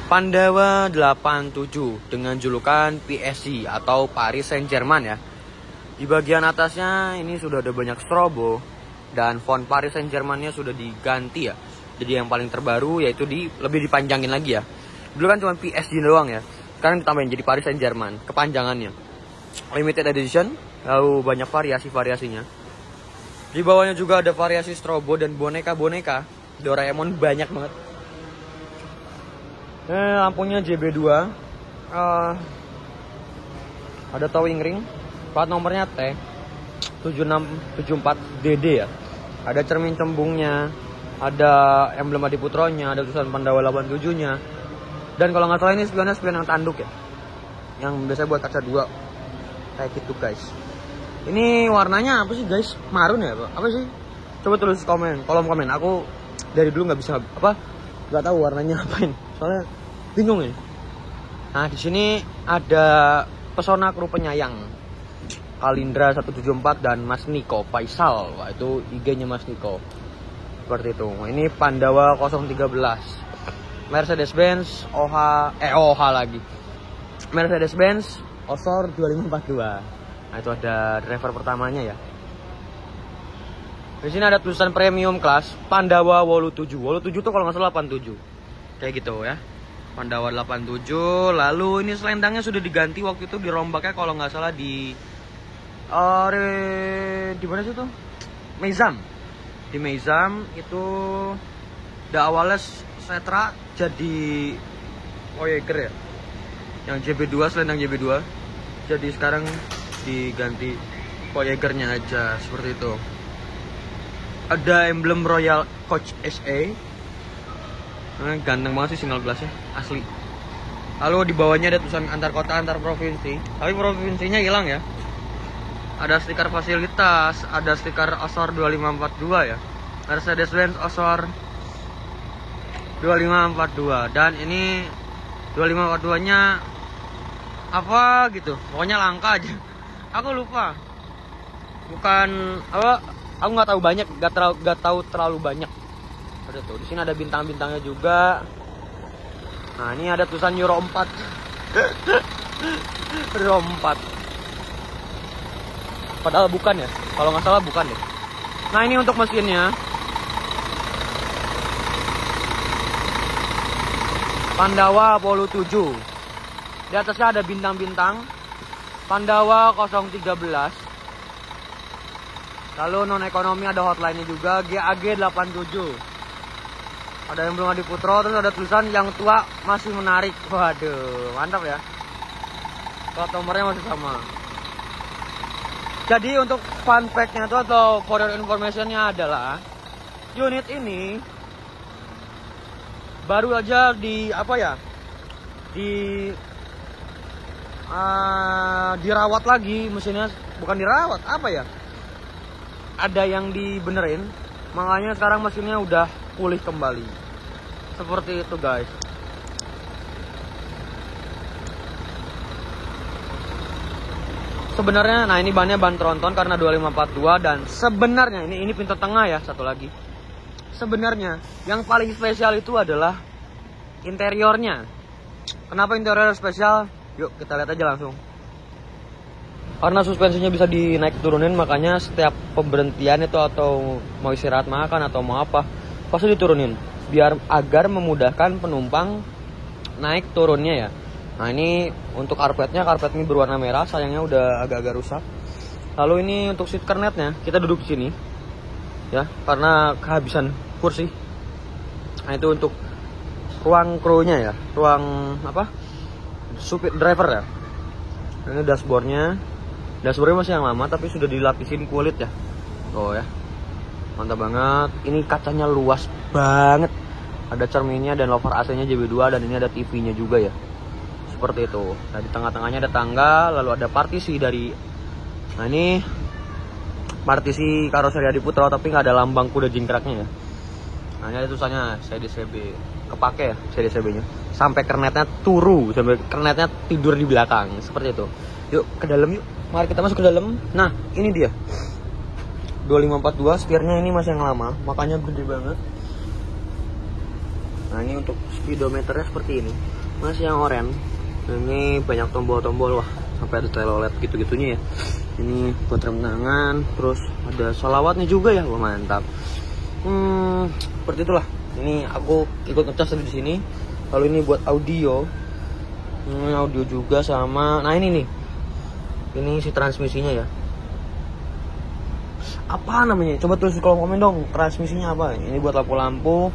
Pandawa 87 dengan julukan PSG atau Paris Saint-Germain ya. Di bagian atasnya ini sudah ada banyak strobo dan font Paris Saint-Germain-nya sudah diganti ya. Jadi yang paling terbaru yaitu lebih dipanjangin lagi ya. Dulu kan cuma PSG doang ya. Sekarang ditambahin jadi Paris Saint-Germain kepanjangannya. Limited edition, lalu banyak variasi-variasinya. Di bawahnya juga ada variasi strobo dan boneka-boneka Doraemon banyak banget. Lampunya JB2, ada towing ring, plat nomornya T 7674DD ya. Ada cermin cembungnya, ada emblem Adiputronya, ada tulisan Pandawa 87-nya. Dan kalau nggak salah ini spionnya spion yang tanduk ya, yang biasanya buat kaca 2 kayak gitu guys. Ini warnanya apa sih guys? Marun ya apa sih? Coba tulis kolom komen. Aku dari dulu nggak tahu warnanya apain. Soalnya bingung ya. Nah di sini ada pesona kru penyayang Kalindra 174 dan Mas Niko Faisal. Wah itu IG-nya Mas Niko. Seperti itu. Ini Pandawa 013 Mercedes-Benz OH lagi. Mercedes-Benz Osor 2542. Nah itu ada driver pertamanya ya. Di sini ada tulisan premium class Pandawa 87. 87 tuh kalau nggak salah 87. Kayak gitu ya. Pandawa 87. Lalu ini selendangnya sudah diganti waktu itu dirombaknya kalau nggak salah di mana sih tuh? Meizam. Di Meizam itu awalnya Setra jadi Voyager ya. Yang JB2 selendang JB2. Jadi sekarang diganti Voyagernya aja seperti itu. Ada emblem Royal Coach SA. Ganteng banget sih single glassnya, asli. Lalu di bawahnya ada tulisan antar kota antar provinsi. Tapi provinsinya hilang ya. Ada stiker fasilitas, ada stiker Osor 2542 ya. Mercedes-Benz Osor 2542. Dan ini 2542-nya apa gitu. Pokoknya langka aja. Aku lupa. Bukan apa? Aku nggak tahu banyak, nggak tahu terlalu banyak. Ada tuh, di sini ada bintang-bintangnya juga. Nah, ini ada tulisan Euro 4. Euro 4. Padahal bukan ya. Kalau nggak salah bukan deh. Nah, ini untuk mesinnya. Pandawa 87. Di atasnya ada bintang-bintang. Pandawa 013. Lalu non ekonomi ada hotline-nya juga, GAG 87. Ada yang belum Adiputro, terus ada tulisan yang tua masih menarik. Waduh, mantap ya. Plat nomornya masih sama. Jadi untuk fun fact-nya itu atau for your information-nya adalah unit ini baru aja dirawat lagi mesinnya, bukan dirawat, ada yang dibenerin, makanya sekarang mesinnya udah pulih kembali. Seperti itu guys. Sebenarnya, nah ini bannya ban tronton karena 2542 dan sebenarnya ini pintu tengah ya, satu lagi. Sebenarnya yang paling spesial itu adalah interiornya. Kenapa interior spesial? Yuk kita lihat aja langsung. Karena suspensinya bisa dinaik turunin, makanya setiap pemberhentian itu atau mau istirahat makan atau mau apa pasti diturunin agar memudahkan penumpang naik turunnya ya. Nah ini untuk karpet ini berwarna merah, sayangnya udah agak-agak rusak. Lalu ini untuk seat kernetnya, kita duduk di sini ya karena kehabisan kursi. Nah itu untuk ruang krunya ya, ruang supir driver ya. Ini dashboardnya masih yang lama tapi sudah dilapisin kulit ya. Oh ya, mantap banget. Ini kacanya luas banget. Ada cerminnya dan louvre AC-nya JB2 dan ini ada TV-nya juga ya. Seperti itu. Nah di tengah-tengahnya ada tangga, lalu ada partisi dari. Nah ini partisi karoseri Adiputro tapi nggak ada lambang kuda jingkraknya ya. Nah ini ada tulisannya CDCB, kepake ya CDCB-nya. Sampai kernetnya tidur di belakang, seperti itu. Yuk ke dalam yuk. Mari kita masuk ke dalam. Nah ini dia 2542, setirnya ini masih yang lama, makanya gede banget. Nah ini untuk speedometernya seperti ini. masih yang oranye. Ini banyak tombol-tombol, wah sampai ada telolet gitu-gitunya ya. Ini buat rem tangan, terus ada sholawatnya juga ya, wah mantap. Seperti itulah. Ini aku ikut ngecas di sini. Kalau ini buat audio, audio juga sama. Nah ini nih, ini si transmisinya ya. Apa namanya? Coba tulis di kolom komen dong. Transmisinya apa? Ini buat lampu-lampu.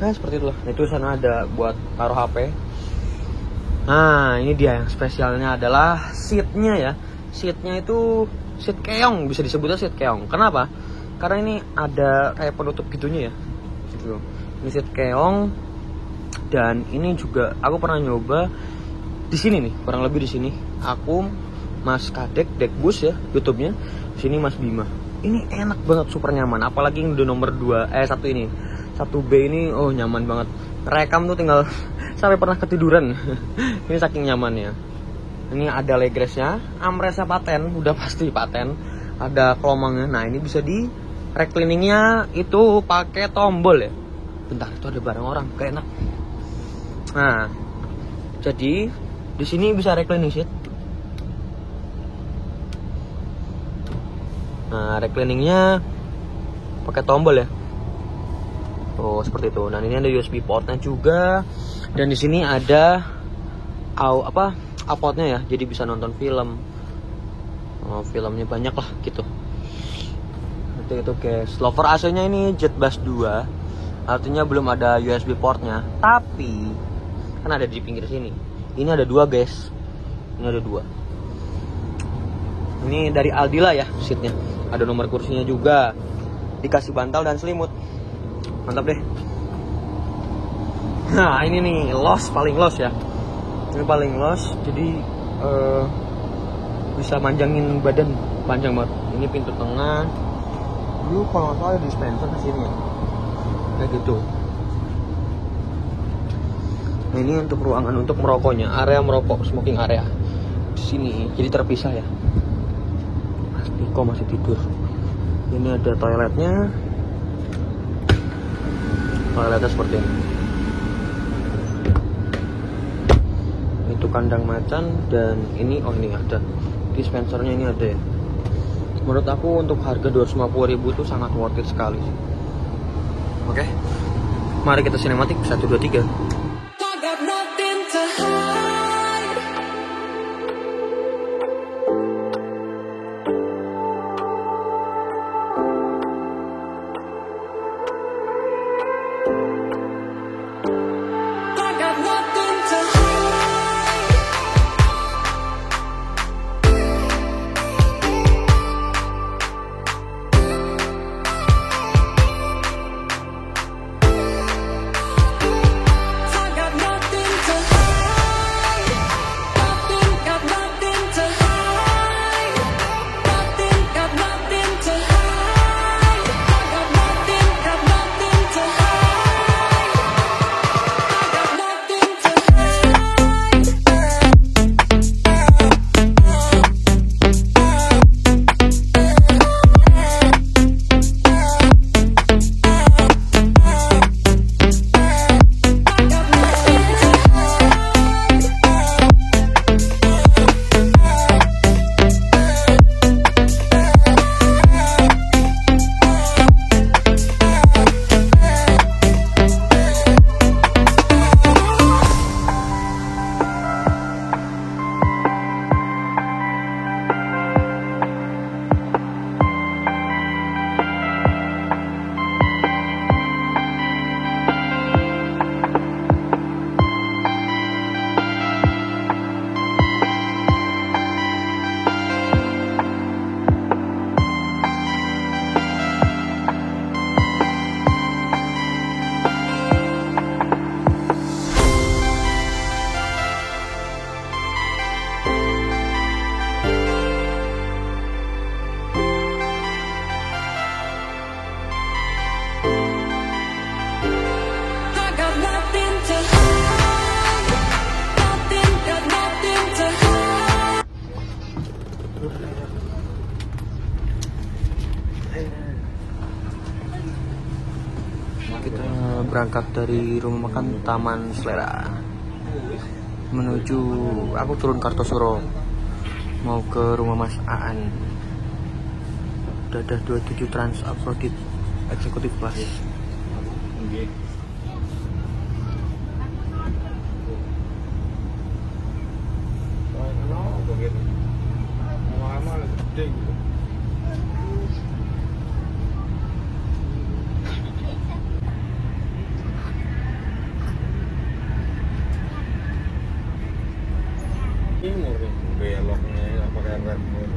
Nah seperti itulah. Itu sana ada buat taruh HP. Nah ini dia yang spesialnya adalah seatnya ya. Seatnya itu seat keong, bisa disebutnya seat keong. Kenapa? Karena ini ada kayak penutup gitunya ya. Gitu. Ini seat keong. Dan ini juga aku pernah nyoba di sini nih, kurang lebih di sini. Aku, Mas Kadek, Dekbus ya, YouTube-nya. Di sini Mas Bima. Ini enak banget, super nyaman. Apalagi yang udah nomor 2, satu ini. 1B ini, oh nyaman banget. Rekam tuh tinggal sampai pernah ketiduran. Ini saking nyamannya. Ini ada legresnya, armrestnya paten, udah pasti paten. Ada kelomangnya. Nah ini bisa di recliningnya itu pakai tombol ya. Bentar, itu ada barang orang, gak enak. Nah, jadi di sini bisa reclining seat. Nah, recliningnya pakai tombol ya. Oh seperti itu. Dan ini ada USB portnya juga. Dan di sini ada outputnya ya, jadi bisa nonton film. Filmnya banyak lah gitu. Itu guys. Lover AC-nya ini Jetbus 2, artinya belum ada USB portnya. Tapi kan ada di pinggir sini. Ini ada 2 guys. Ini ada 2. Ini dari Aldila ya seatnya. Ada nomor kursinya juga. Dikasih bantal dan selimut. Mantap deh. Nah ini nih paling los ya. Ini paling los, jadi bisa manjangin badan, panjang banget. Ini pintu tengah. Dulu kalau nggak salah ada dispenser di sini ya, kayak gitu. Nah ini untuk ruangan untuk merokoknya, area merokok, smoking area di sini. Jadi terpisah ya. Mas Tiko masih tidur. Ini ada toiletnya. Toiletnya seperti ini. Itu kandang macan. Dan ini ini ada dispensernya, ini ada ya. Menurut aku untuk harga 250.000 itu sangat worth it sekali sih. Oke, mari kita sinematik 1, 2, 3. berangkat dari rumah makan Taman Selera menuju, aku turun Kartosuro mau ke rumah Mas Aan. Udah ada 27 Trans Afrodit Executive Class. Timur nih beloknya apa kayak rem gitu.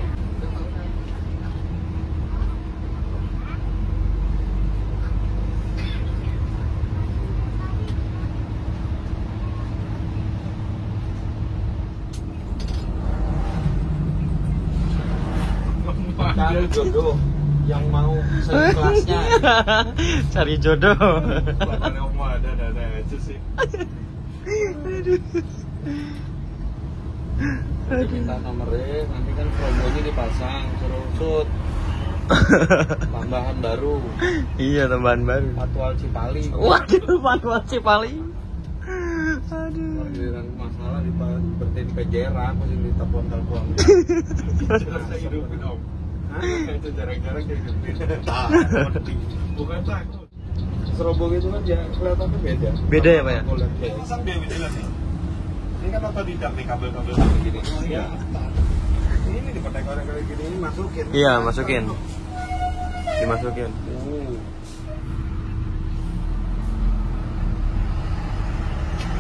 Cari jodoh yang mau sekelasnya. Cari jodoh. Belakangnya mau ada aja sih. Minta nomornya, nanti kan promonya dipasang, suruh shoot. Tambahan baru. Iya, tambahan baru. Patwal Cipali. Waduh, Patwal Cipali. Aduh. Giliran masalah berarti PJR aku sih ditelepon-telepon. Saya hidupin om. Itu jarang-jarang kayak gitu. Takut. Bukan takut. Serobong itu kan ya kelihatannya beda. Beda ya, Pak ya? Pasang dia jelas nih. Ini kan otodidak nih kabel-kabel seperti gini. Iya. Ini dipakai orang kayak gini ini masukin. Iya, masukin. Dimasukin.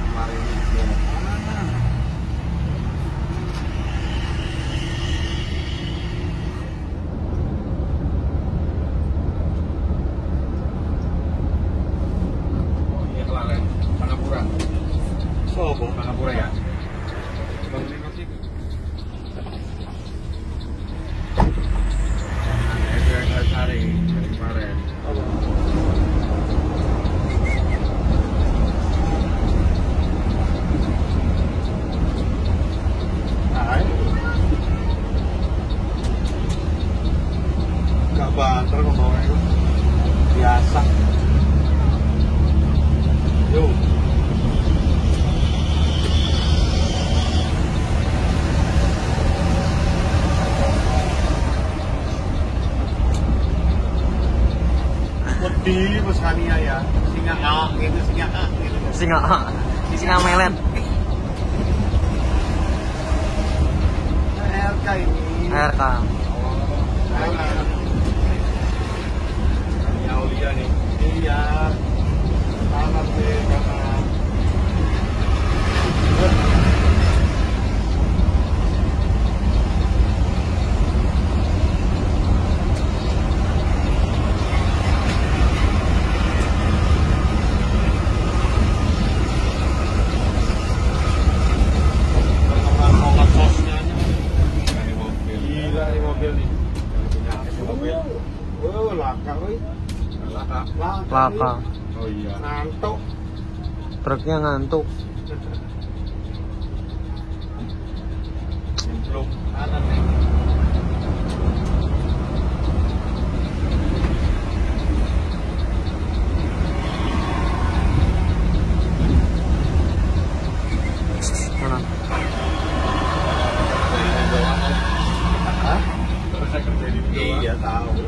Kemarin ini ya. Oh iya Kelalen, Panapura. Oh, Bang Panapura ya. Bang ini masih. Itu yang saya cari dari kemarin. Gak banter kok bawa itu biasa. Yo. Wedi pesania ya, singa A gitu, singa A gitu. Singa melet. RK ini. RK. Ini Aulia nih. Iya. Kanan deh, kanan. Gila nih mobil nih. Mobil. Oh, laka woi. Laka. Oh iya. Ngantuk. Truknya ngantuk. Belum kanan nih. Mana? Hah? Terus saya kerja di Indo. Iya tahu.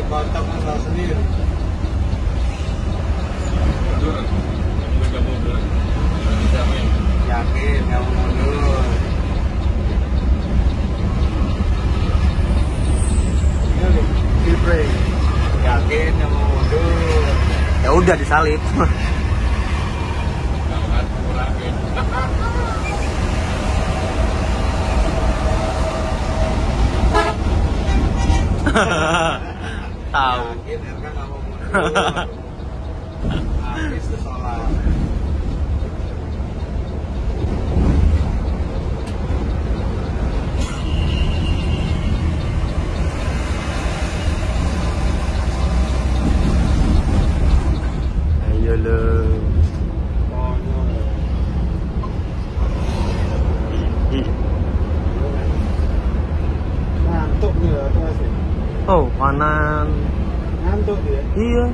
kocok masalah sendiri. Yakin kamu mundur. Di brake. Yakin kamu mundur. Ya udah disalip. Tahu. Yakin RK kamu mundur. Habis tuh sholat. Ayo lo. Ngantuk nih ya, masih. Oh, kanan. Ngantuk dia. Iya.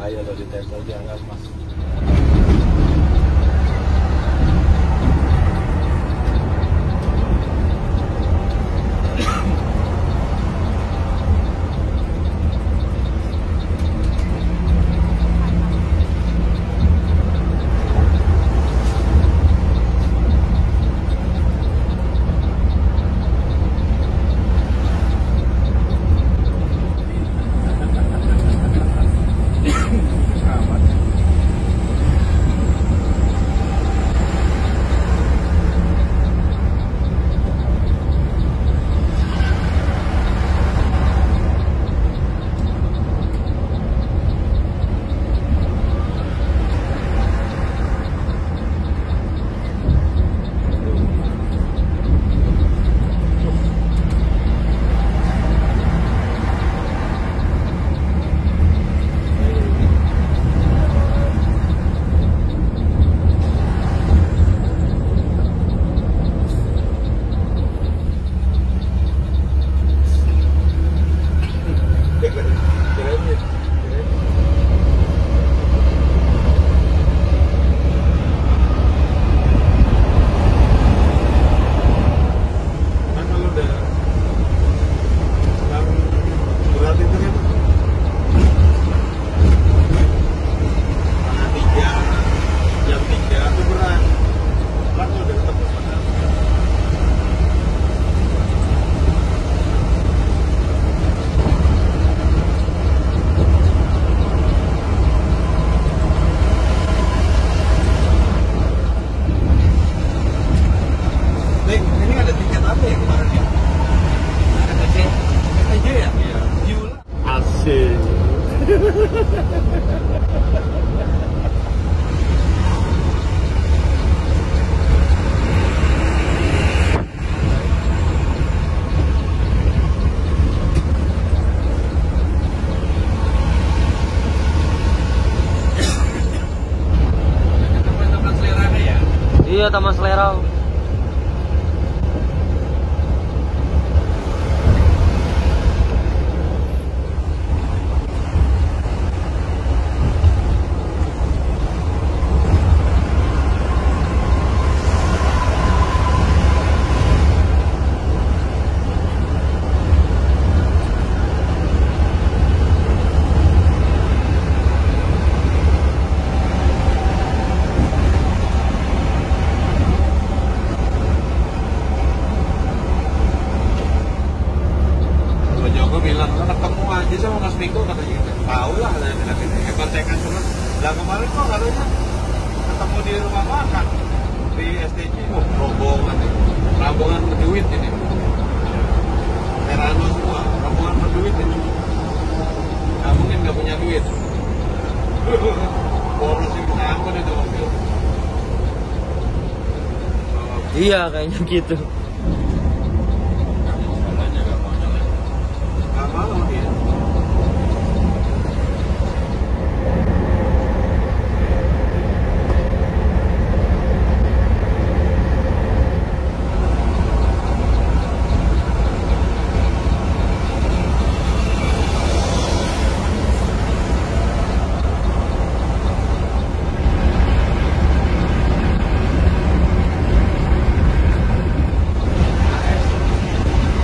Ayo lo ditempel diangkat mas. Iya, Taman Selera. Panji sama Mas Miko katanya gitu. Tahu lah dari ini. Kontekan terus. Lah kemarin kok katanya ketemu di rumah makan di STJ. Rombongan ini. Rombongan berduit ini. Terano semua, rombongan berduit ini. Nggak mungkin nggak punya duit. Boros sih nyangkut itu mobil. Iya kayaknya gitu. Nggak mau dia.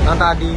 Yang tadi